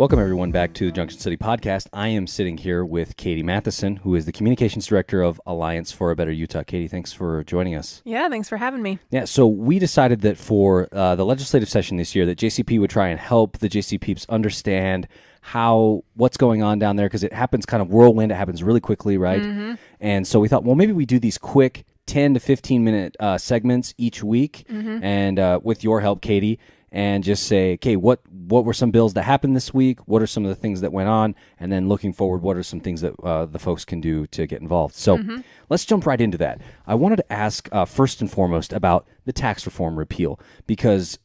Welcome, everyone, back to the Junction City Podcast. I am sitting here with Katie Matheson, who is the Communications Director of Alliance for a Better Utah. Katie, thanks for joining us. Yeah, thanks for having me. Yeah, so we decided that for the legislative session this year that JCP would try and help the JCPs understand what's going on down there, because it happens kind of whirlwind. It happens really quickly, right? Mm-hmm. And so we thought, well, maybe we do these quick 10 to 15-minute segments each week, and with your help, Katie, and just say, okay, what were some bills that happened this week? What are some of the things that went on? And then looking forward, what are some things that the folks can do to get involved? So let's jump right into that. I wanted to ask first and foremost about the tax reform repeal, because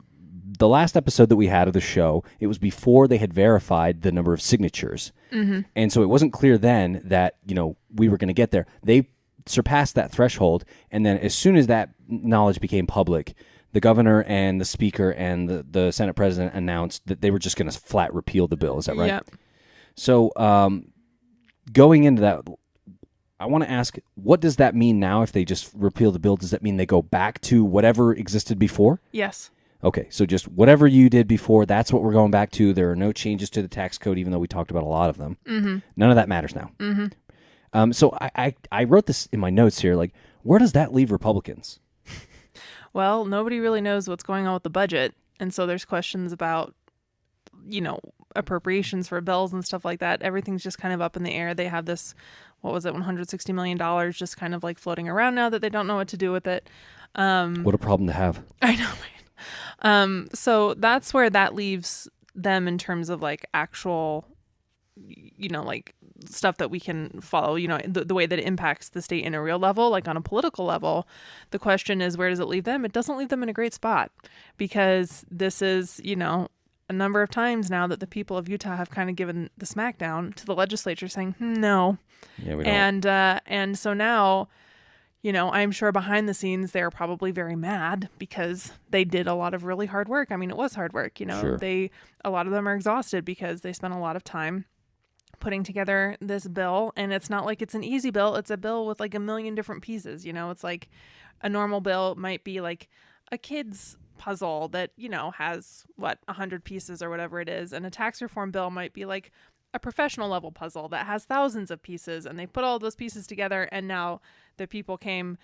the last episode that we had of the show, it was before they had verified the number of signatures. And so it wasn't clear then that, we were going to get there. They surpassed that threshold. And then as soon as that knowledge became public, the governor and the speaker and the Senate president announced that they were just going to flat repeal the bill. Is that right? Yep. So going into that, I want to ask, what does that mean now if they just repeal the bill? Does that mean they go back to whatever existed before? Yes. Okay, so just whatever you did before, that's what we're going back to. There are no changes to the tax code, even though we talked about a lot of them. None of that matters now. So I wrote this in my notes here, like, where does that leave Republicans? Well, nobody really knows what's going on with the budget. And so there's questions about, appropriations for bills and stuff like that. Everything's just kind of up in the air. They have this, $160 million just kind of like floating around now that they don't know what to do with it. What a problem to have. I know, right? So that's where that leaves them in terms of like actual, like stuff that we can follow, the way that it impacts the state in a real level, like on a political level. The question is, where does it leave them? It doesn't leave them in a great spot, because this is, a number of times now that the people of Utah have kind of given the smackdown to the legislature saying, no. Yeah, we don't. And so now, I'm sure behind the scenes, they're probably very mad because they did a lot of really hard work. I mean, it was hard work, Sure. A lot of them are exhausted because they spent a lot of time putting together this bill, and it's not like it's an easy bill. It's a bill with like a million different pieces. It's like a normal bill might be like a kid's puzzle that, has 100 pieces or whatever it is. And a tax reform bill might be like a professional level puzzle that has thousands of pieces, and they put all those pieces together. And now the people came,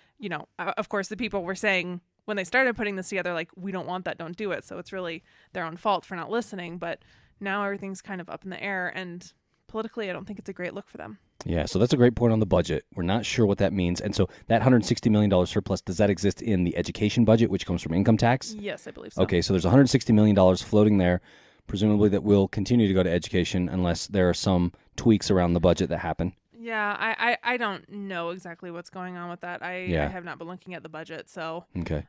of course, the people were saying when they started putting this together, like, we don't want that, don't do it. So it's really their own fault for not listening. But now everything's kind of up in the air, and politically, I don't think it's a great look for them. Yeah, so that's a great point on the budget. We're not sure what that means. And so that $160 million surplus, does that exist in the education budget, which comes from income tax? Yes, I believe so. Okay, so there's $160 million floating there, presumably that will continue to go to education unless there are some tweaks around the budget that happen. Yeah, I don't know exactly what's going on with that. I have not been looking at the budget, so Okay.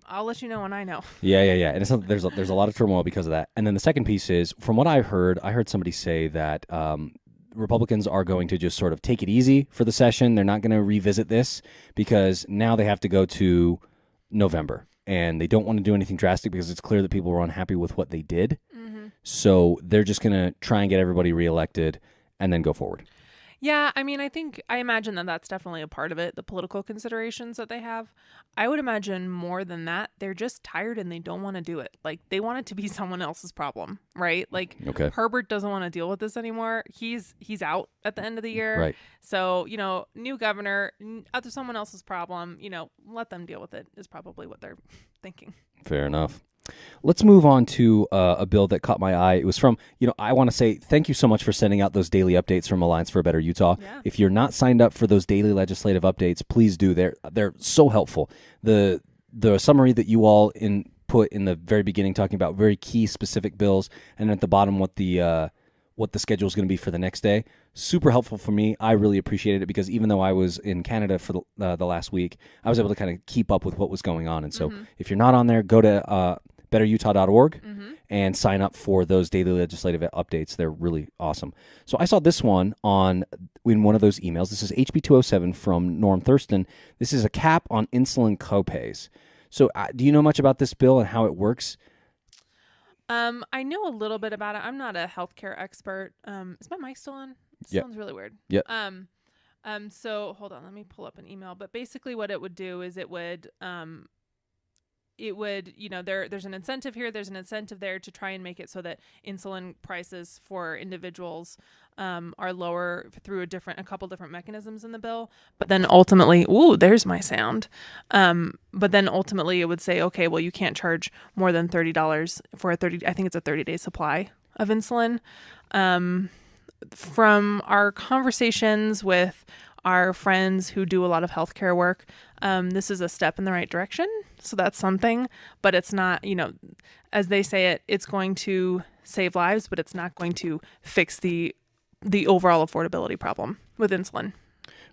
I'll let you know when I know. Yeah. And it's not, there's a lot of turmoil because of that. And then the second piece is, from what I heard somebody say that Republicans are going to just sort of take it easy for the session. They're not going to revisit this because now they have to go to November, and they don't want to do anything drastic because it's clear that people were unhappy with what they did. So they're just going to try and get everybody reelected and then go forward. Yeah, I mean, I imagine that that's definitely a part of it, the political considerations that they have. I would imagine more than that, they're just tired and they don't want to do it. Like, they want it to be someone else's problem, right? Like, Okay. Herbert doesn't want to deal with this anymore. He's out at the end of the year. Right. So, new governor, other someone else's problem, let them deal with it is probably what they're thinking. Fair enough. Let's move on to a bill that caught my eye. It was from, I want to say thank you so much for sending out those daily updates from Alliance for a Better Utah. Yeah. If you're not signed up for those daily legislative updates, please do. They're so helpful. The summary that you all put in the very beginning, talking about very key specific bills, and at the bottom what the schedule is going to be for the next day. Super helpful for me. I really appreciated it because even though I was in Canada for the last week, I was able to kind of keep up with what was going on. And so if you're not on there, go to betterutah.org and sign up for those daily legislative updates. They're really awesome. So I saw this one in one of those emails. This is HB 207 from Norm Thurston. This is a cap on insulin copays. So do you know much about this bill and how it works? I know a little bit about it. I'm not a healthcare expert. Is my mic still on? It sounds really weird. Yep. So hold on, let me pull up an email. But basically what it would do is it would it would, there's an incentive here, there's an incentive there to try and make it so that insulin prices for individuals are lower through a couple different mechanisms in the bill. But then ultimately, there's my sound. But then ultimately it would say, okay, well, you can't charge more than $30 for I think it's a 30-day supply of insulin. From our conversations with our friends who do a lot of healthcare work, this is a step in the right direction. So that's something, but it's not, as they say it's going to save lives, but it's not going to fix the overall affordability problem with insulin.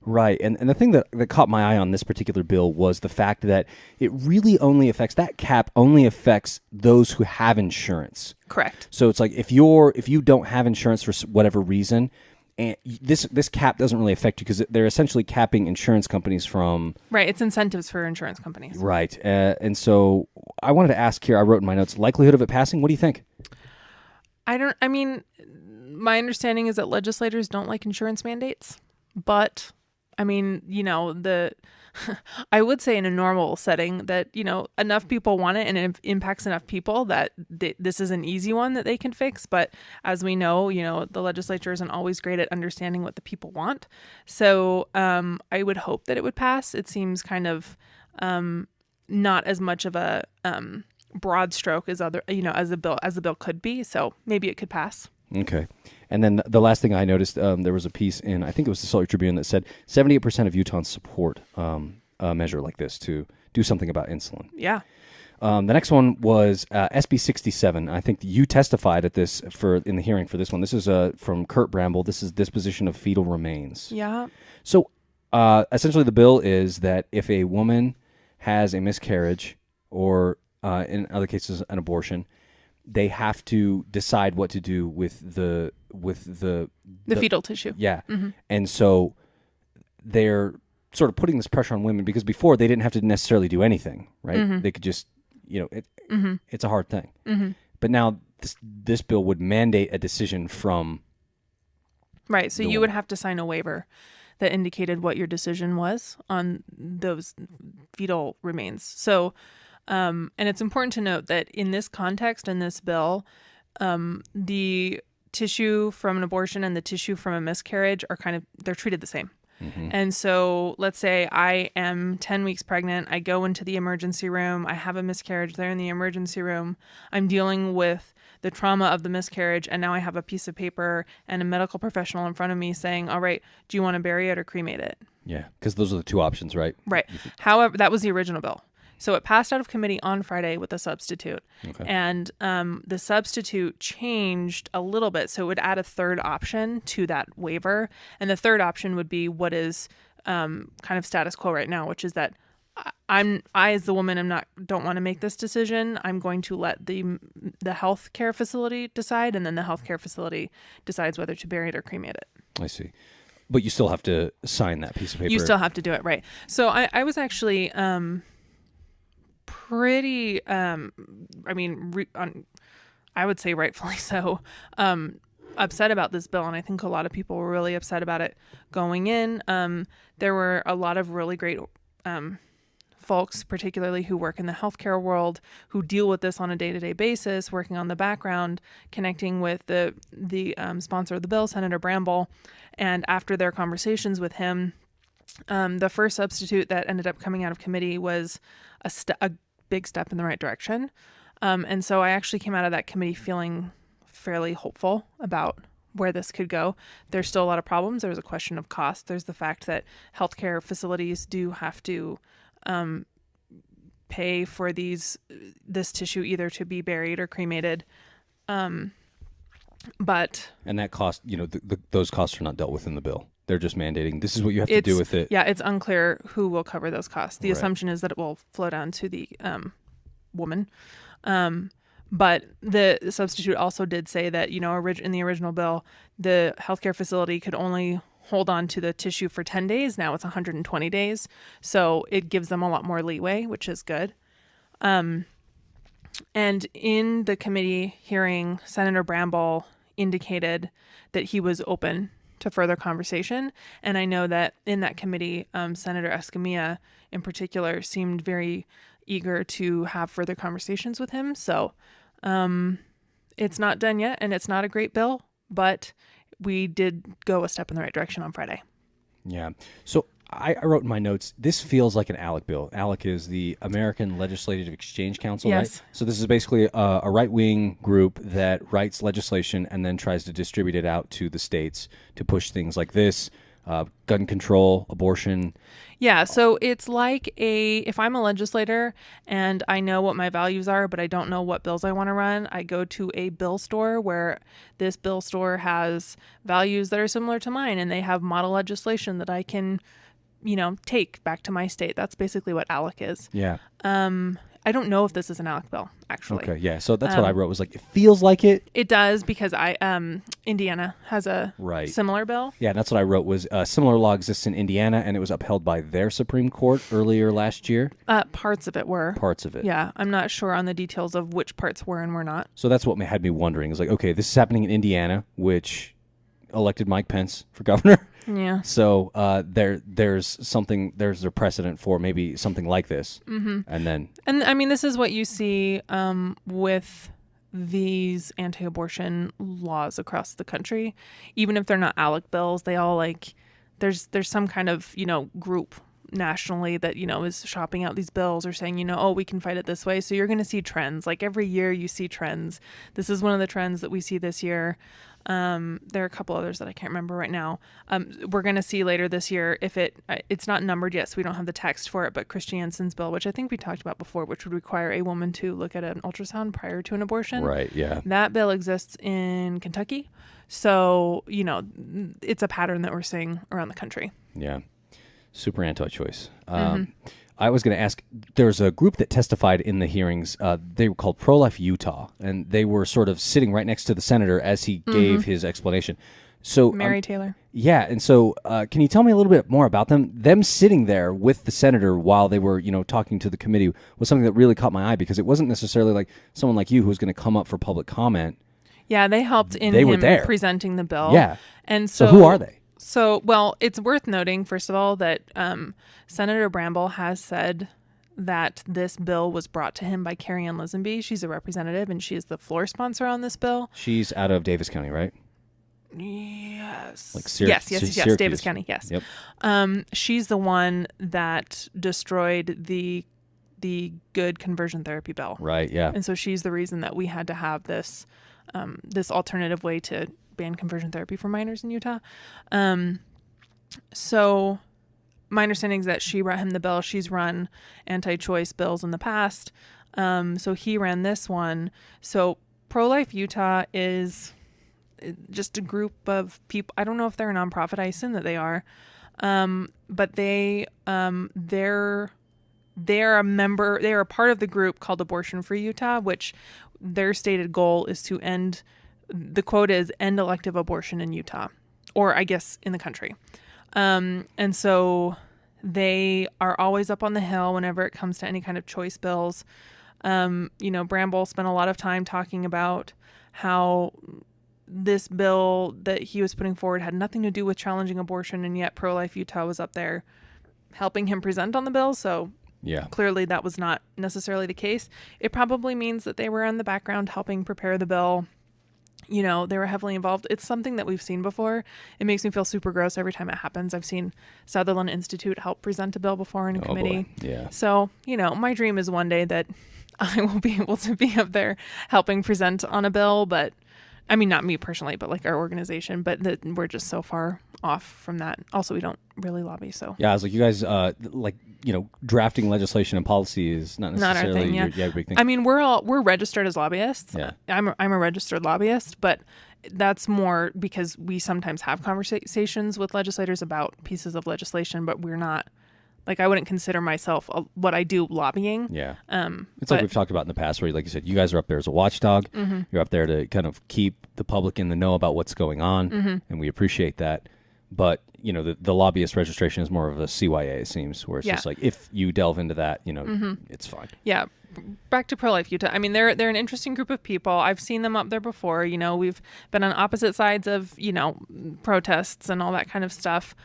Right. And the thing that caught my eye on this particular bill was the fact that it really that cap only affects those who have insurance. Correct. So it's like if you don't have insurance for whatever reason, and this cap doesn't really affect you because they're essentially capping insurance companies from... Right. It's incentives for insurance companies. Right. And so I wanted to ask here, I wrote in my notes, likelihood of it passing. What do you think? My understanding is that legislators don't like insurance mandates, but I would say in a normal setting that, enough people want it and it impacts enough people that this is an easy one that they can fix. But as we know, the legislature isn't always great at understanding what the people want. So I would hope that it would pass. It seems kind of not as much of a broad stroke as as the bill could be. So maybe it could pass. Okay. And then the last thing I noticed, there was a piece in, I think it was the Salt Lake Tribune, that said 78% of Utahns support a measure like this to do something about insulin. Yeah. The next one was SB 67. I think you testified at this in the hearing for this one. This is from Kurt Bramble. This is disposition of fetal remains. Yeah. So essentially the bill is that if a woman has a miscarriage or in other cases an abortion, they have to decide what to do with the fetal tissue. Yeah. Mm-hmm. And so they're sort of putting this pressure on women because before they didn't have to necessarily do anything, right? Mm-hmm. They could just, mm-hmm. it's a hard thing. Mm-hmm. But now this bill would mandate a decision from... Right. So you would have to sign a waiver that indicated what your decision was on those fetal remains. So... and it's important to note that in this context, in this bill, the tissue from an abortion and the tissue from a miscarriage they're treated the same. Mm-hmm. And so let's say I am 10 weeks pregnant. I go into the emergency room. I have a miscarriage there in the emergency room. I'm dealing with the trauma of the miscarriage. And now I have a piece of paper and a medical professional in front of me saying, all right, do you want to bury it or cremate it? Yeah, because those are the two options, right? Right. However, that was the original bill. So it passed out of committee on Friday with a substitute. Okay. And the substitute changed a little bit. So it would add a third option to that waiver. And the third option would be what is kind of status quo right now, which is that I as the woman don't want to make this decision. I'm going to let the healthcare facility decide, and then the healthcare facility decides whether to bury it or cremate it. I see. But you still have to sign that piece of paper. You still have to do it, right. So I was actually... pretty, I would say rightfully so, upset about this bill. And I think a lot of people were really upset about it going in. There were a lot of really great folks, particularly who work in the healthcare world, who deal with this on a day-to-day basis, working on the background, connecting with the sponsor of the bill, Senator Bramble. And after their conversations with him, the first substitute that ended up coming out of committee was a big step in the right direction. And so I actually came out of that committee feeling fairly hopeful about where this could go. There's still a lot of problems. There's a question of cost. There's the fact that healthcare facilities do have to pay for this tissue either to be buried or cremated. And that cost, those costs are not dealt with in the bill. They're just mandating this is what you have to do with it. Yeah, it's unclear who will cover those costs. The Right. assumption is that it will flow down to the woman. But the substitute also did say that, in the original bill, the healthcare facility could only hold on to the tissue for 10 days. Now it's 120 days. So it gives them a lot more leeway, which is good. And in the committee hearing, Senator Bramble indicated that he was open to further conversation. And I know that in that committee, Senator Escamilla in particular seemed very eager to have further conversations with him. So it's not done yet, and it's not a great bill, but we did go a step in the right direction on Friday. Yeah. So I wrote in my notes, this feels like an ALEC bill. ALEC is the American Legislative Exchange Council, Yes. right? So this is basically a right-wing group that writes legislation and then tries to distribute it out to the states to push things like this, gun control, abortion. Yeah, so it's like if I'm a legislator and I know what my values are, but I don't know what bills I want to run, I go to a bill store where this bill store has values that are similar to mine, and they have model legislation that I can, take back to my state. That's basically what ALEC is. Yeah. I don't know if this is an ALEC bill, actually. Okay, yeah. So that's what I wrote, was like, it feels like it. It does, because Indiana has a Right. similar bill. Yeah, and that's what I wrote, was similar law exists in Indiana, and it was upheld by their Supreme Court earlier last year. Parts of it were. Parts of it. Yeah, I'm not sure on the details of which parts were and were not. So that's what had me wondering. Is like, okay, this is happening in Indiana, which elected Mike Pence for governor. Yeah. So there's a precedent for maybe something like this. Mm-hmm. And I mean, this is what you see with these anti-abortion laws across the country. Even if they're not ALEC bills, they all there's some kind of, group nationally that, is shopping out these bills or saying, we can fight it this way. So you're going to see trends. Like every year you see trends. This is one of the trends that we see this year. There are a couple others that I can't remember right now. We're going to see later this year if it's not numbered yet, so we don't have the text for it, but Christian Jensen's bill, which I think we talked about before, which would require a woman to look at an ultrasound prior to an abortion. Right, yeah. That bill exists in Kentucky. So, it's a pattern that we're seeing around the country. Yeah. Super anti-choice. I was going to ask, there's a group that testified in the hearings. They were called Pro-Life Utah, and they were sort of sitting right next to the senator as he gave his explanation. So Mary Taylor. Yeah, and so can you tell me a little bit more about them? Them sitting there with the senator while they were, talking to the committee was something that really caught my eye, because it wasn't necessarily like someone like you who was going to come up for public comment. Yeah, they helped in They were him there. presenting the bill. Yeah. And So who are they? So, well, it's worth noting, first of all, that Senator Bramble has said that this bill was brought to him by Carrie Ann Lisenby. She's a representative, and she is the floor sponsor on this bill. She's out of Davis County, right? Yes. Like yes, Syracuse. Davis County, yes. Yep. She's the one that destroyed the good conversion therapy bill. Right, yeah. And so she's the reason that we had to have this this alternative way to ban conversion therapy for minors in Utah. So my understanding is that she brought him the bill. She's run anti-choice bills in the past. So he ran this one. So Pro-Life Utah is just a group of people. I don't know if they're a nonprofit. I assume that they are. But they're a member. They are a part of the group called Abortion Free Utah, which their stated goal is to end. The quote is end elective abortion in Utah, or I guess in the country. And so they are always up on the Hill whenever it comes to any kind of choice bills. Bramble spent a lot of time talking about how this bill that he was putting forward had nothing to do with challenging abortion, and yet Pro-Life Utah was up there helping him present on the bill. So yeah, clearly that was not necessarily the case. It probably means that they were in the background helping prepare the bill. They were heavily involved. It's something that we've seen before. It makes me feel super gross every time it happens. I've seen Sutherland Institute help present a bill before in a committee. Boy. Yeah. So, my dream is one day that I will be able to be up there helping present on a bill, but I mean, not me personally, but like our organization, but that we're just so far off from that. Also, we don't really lobby. So yeah, I was like, you guys, drafting legislation and policy is not necessarily not our thing, your big thing. I mean, we're registered as lobbyists. Yeah. I'm a registered lobbyist, but that's more because we sometimes have conversations with legislators about pieces of legislation, but we're not. Like, I wouldn't consider myself what I do lobbying. Yeah. It's like we've talked about in the past, where, like you said, you guys are up there as a watchdog. Mm-hmm. You're up there to kind of keep the public in the know about what's going on, mm-hmm. and we appreciate that. But, the lobbyist registration is more of a CYA, it seems, where it's just like, if you delve into that, mm-hmm. it's fine. Yeah. Back to Pro-Life Utah. I mean, they're an interesting group of people. I've seen them up there before. We've been on opposite sides of, protests and all that kind of stuff.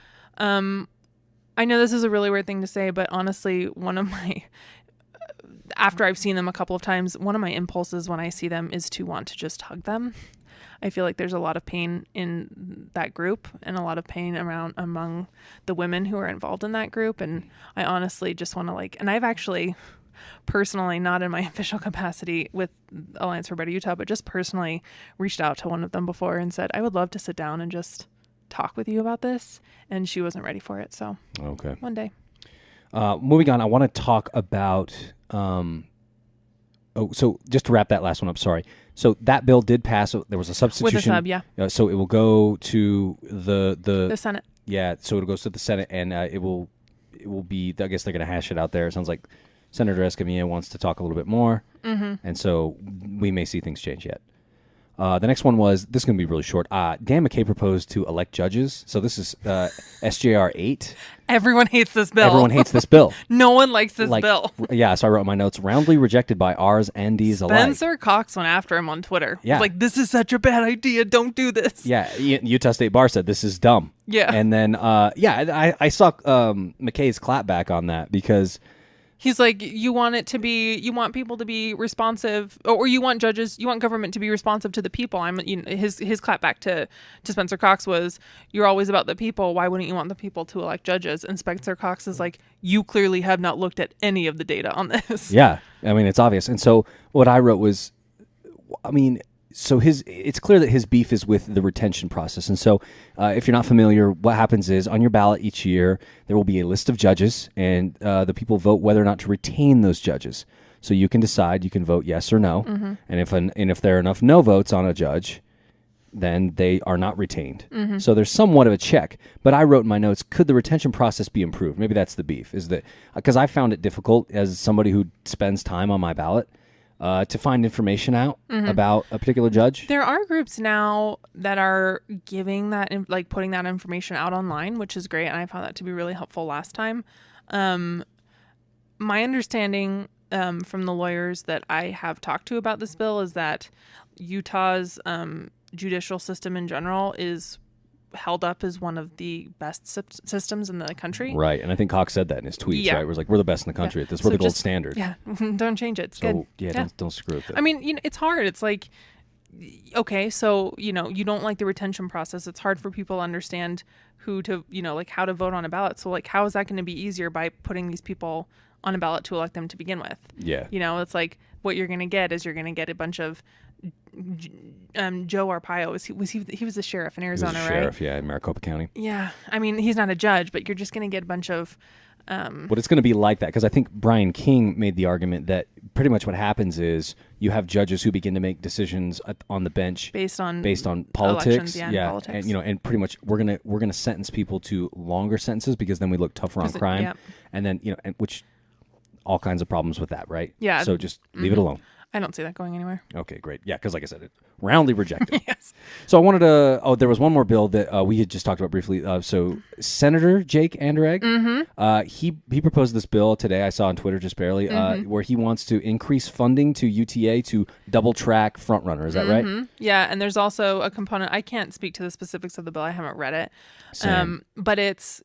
I know this is a really weird thing to say, but honestly, one of my after I've seen them a couple of times, one of my impulses when I see them is to want to just hug them. I feel like there's a lot of pain in that group and a lot of pain among the women who are involved in that group. And I honestly just want to and I've actually personally, not in my official capacity with Alliance for Better Utah, but just personally reached out to one of them before and said, I would love to sit down and just talk with you about this. And she wasn't ready for it. So okay, one day. Moving on, I want to talk about, so just to wrap that last one up, sorry. So that bill did pass. There was a substitution. With a sub, yeah. So it will go to the Senate. Yeah, so it goes to the Senate, and it will be, I guess they're going to hash it out there. It sounds like Senator Escamilla wants to talk a little bit more, and so we may see things change yet. The next one was, this is going to be really short. Dan McKay proposed to elect judges. So this is SJR 8. Everyone hates this bill. Everyone hates this bill. No one likes this bill. Yeah, so I wrote in my notes, roundly rejected by R's and D's alike. Spencer Cox went after him on Twitter. Yeah. He's like, this is such a bad idea. Don't do this. Yeah, Utah State Bar said, this is dumb. Yeah. And then, I saw McKay's clapback on that because... He's like, you want people to be responsive, or you want government to be responsive to the people. His clapback to Spencer Cox was, you're always about the people. Why wouldn't you want the people to elect judges? And Spencer Cox is like, you clearly have not looked at any of the data on this. Yeah, I mean, it's obvious. And so what I wrote was, so it's clear that his beef is with the retention process. And so if you're not familiar, what happens is on your ballot each year, there will be a list of judges, and the people vote whether or not to retain those judges. So you can decide, you can vote yes or no. Mm-hmm. And if there are enough no votes on a judge, then they are not retained. Mm-hmm. So there's somewhat of a check. But I wrote in my notes, could the retention process be improved? Maybe that's the beef, is that because I found it difficult as somebody who spends time on my ballot to find information out about a particular judge. There are groups now that are giving that, putting that information out online, which is great, and I found that to be really helpful last time. My understanding from the lawyers that I have talked to about this bill is that Utah's judicial system in general is held up as one of the best systems in the country. Right, and I think Cox said that in his tweets, right? It was like, we're the best in the country at this. We're the gold standard. Yeah, don't change it. It's good. Yeah, don't screw with it. I mean, it's hard. It's like, okay, so, you don't like the retention process. It's hard for people to understand who to, how to vote on a ballot. So, how is that going to be easier by putting these people on a ballot to elect them to begin with? Yeah. It's like, what you're going to get is you're going to get a bunch of Joe Arpaio. He was the sheriff in Arizona, right? Sheriff, yeah, in Maricopa County. Yeah, I mean, he's not a judge, but you're just going to get a bunch of. But it's going to be like that, because I think Brian King made the argument that pretty much what happens is you have judges who begin to make decisions on the bench based on politics, politics. and pretty much we're gonna sentence people to longer sentences because then we look tougher on crime, and then and which all kinds of problems with that, right? Yeah. So just leave it alone. I don't see that going anywhere. Okay, great. Yeah, because like I said, it roundly rejected. Yes. So I wanted to. There was one more bill that we had just talked about briefly. So Senator Jake Anderegg, he proposed this bill today. I saw on Twitter just barely, where he wants to increase funding to UTA to double track Frontrunner. Is that right? Yeah, and there's also a component. I can't speak to the specifics of the bill. I haven't read it. Same. But it's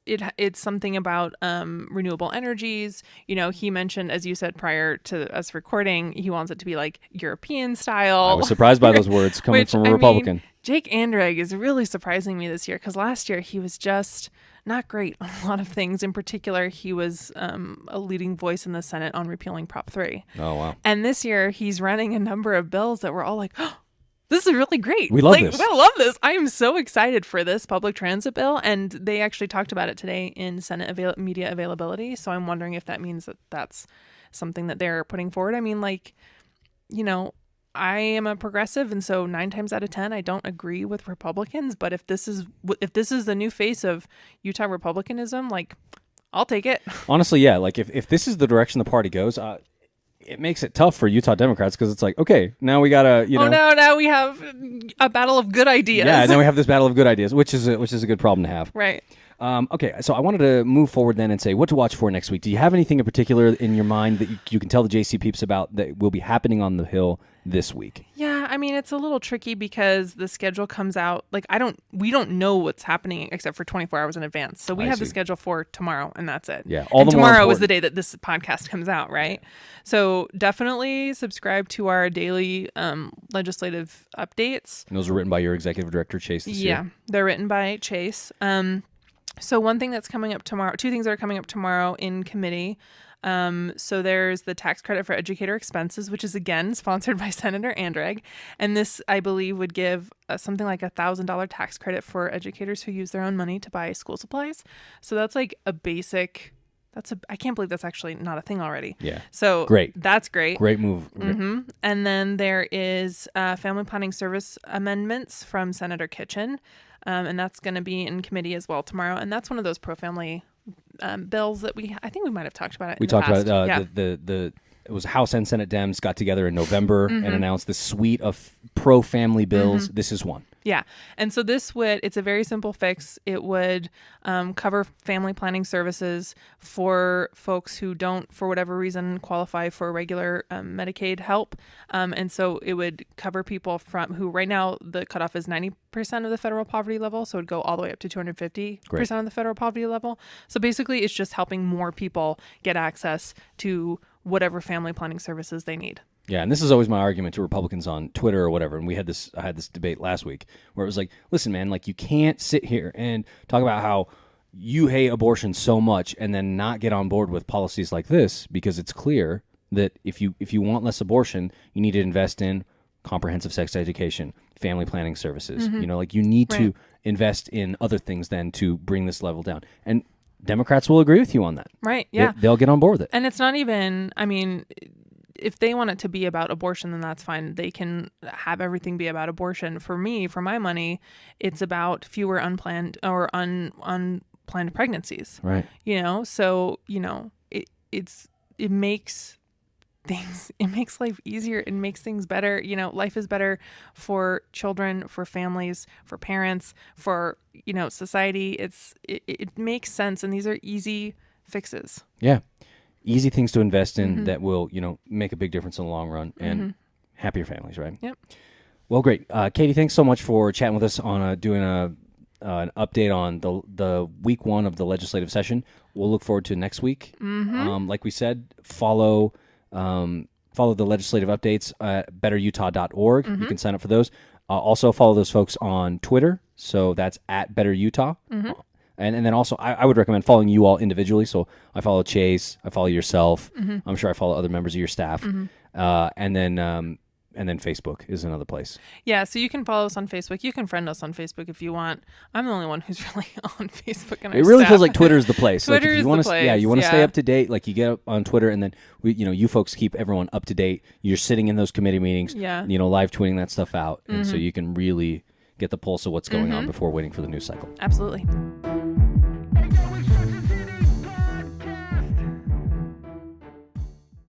something about renewable energies. He mentioned, as you said prior to us recording, he wants it to be like European style. I was surprised by those words coming from a Republican. Jake Anderegg is really surprising me this year, because last year he was just not great on a lot of things. In particular, he was a leading voice in the Senate on repealing Prop 3. Oh, wow. And this year he's running a number of bills that were all like, oh, this is really great. We love this. I love this. I am so excited for this public transit bill. And they actually talked about it today in Senate media availability. So I'm wondering if that means that that's something that they're putting forward. I mean, I am a progressive, and so 9 times out of 10, I don't agree with Republicans. But if this is the new face of Utah Republicanism, I'll take it. Honestly, yeah. If this is the direction the party goes, it makes it tough for Utah Democrats, because it's like, okay, now we gotta, now we have a battle of good ideas. Yeah, now we have this battle of good ideas, which is a good problem to have. Right. Okay, so I wanted to move forward then and say what to watch for next week. Do you have anything in particular in your mind that you can tell the JC peeps about that will be happening on the Hill this week? Yeah, I mean, it's a little tricky because the schedule comes out like we don't know what's happening except for 24 hours in advance. So we have the schedule for tomorrow and that's it. Yeah. And tomorrow is the day that this podcast comes out, right? So definitely subscribe to our daily legislative updates. And those are written by your executive director, Chase, this year. Yeah, they're written by Chase. So one thing that's coming up tomorrow, two things that are coming up tomorrow in committee. So there's the tax credit for educator expenses, which is again sponsored by Senator Andrag. And this, I believe, would give something like $1,000 tax credit for educators who use their own money to buy school supplies. So that's like a basic, I can't believe that's actually not a thing already. Yeah. So great. That's great. Great move. Mm-hmm. And then there is family planning service amendments from Senator Kitchen. And that's going to be in committee as well tomorrow. And that's one of those pro-family bills that I think we might have talked about it. We talked about it. It was House and Senate Dems got together in November and announced this suite of pro-family bills. This is one. Yeah. And so it's a very simple fix. It would cover family planning services for folks who don't, for whatever reason, qualify for regular Medicaid help. And so it would cover people who right now the cutoff is 90% of the federal poverty level. So it would go all the way up to 250% of the federal poverty level. So basically it's just helping more people get access to whatever family planning services they need. Yeah, and this is always my argument to Republicans on Twitter or whatever. And I had this debate last week where it was like, listen, man, like you can't sit here and talk about how you hate abortion so much and then not get on board with policies like this, because it's clear that if you want less abortion, you need to invest in comprehensive sex education, family planning services. You know, like you need to invest in other things then to bring this level down. And Democrats will agree with you on that. Right, yeah. They'll get on board with it. And it's not even, I mean, if they want it to be about abortion, then that's fine. They can have everything be about abortion. For me, for my money, it's about fewer unplanned or unplanned pregnancies. Right. You know, so, you know, it makes life easier. It makes things better. You know, life is better for children, for families, for parents, for, you know, society. It makes sense. And these are easy fixes. Yeah. Easy things to invest in that will, you know, make a big difference in the long run and happier families, right? Yep. Well, great. Katie, thanks so much for chatting with us on doing an update on the week one of the legislative session. We'll look forward to next week. Like we said, follow the legislative updates at betterutah.org. You can sign up for those. Also follow those folks on Twitter. So that's at betterutah. And then also, I would recommend following you all individually. So I follow Chase, I follow yourself. I'm sure I follow other members of your staff. And then Facebook is another place. Yeah, so you can follow us on Facebook. You can friend us on Facebook if you want. I'm the only one who's really on Facebook. And it really feels like Twitter is the place. Twitter like is the place. Yeah, you want to stay up to date. Like you get up on Twitter, and then you folks keep everyone up to date. You're sitting in those committee meetings. Yeah. Live tweeting that stuff out, and so you can really get the pulse of what's going on before waiting for the news cycle. Absolutely.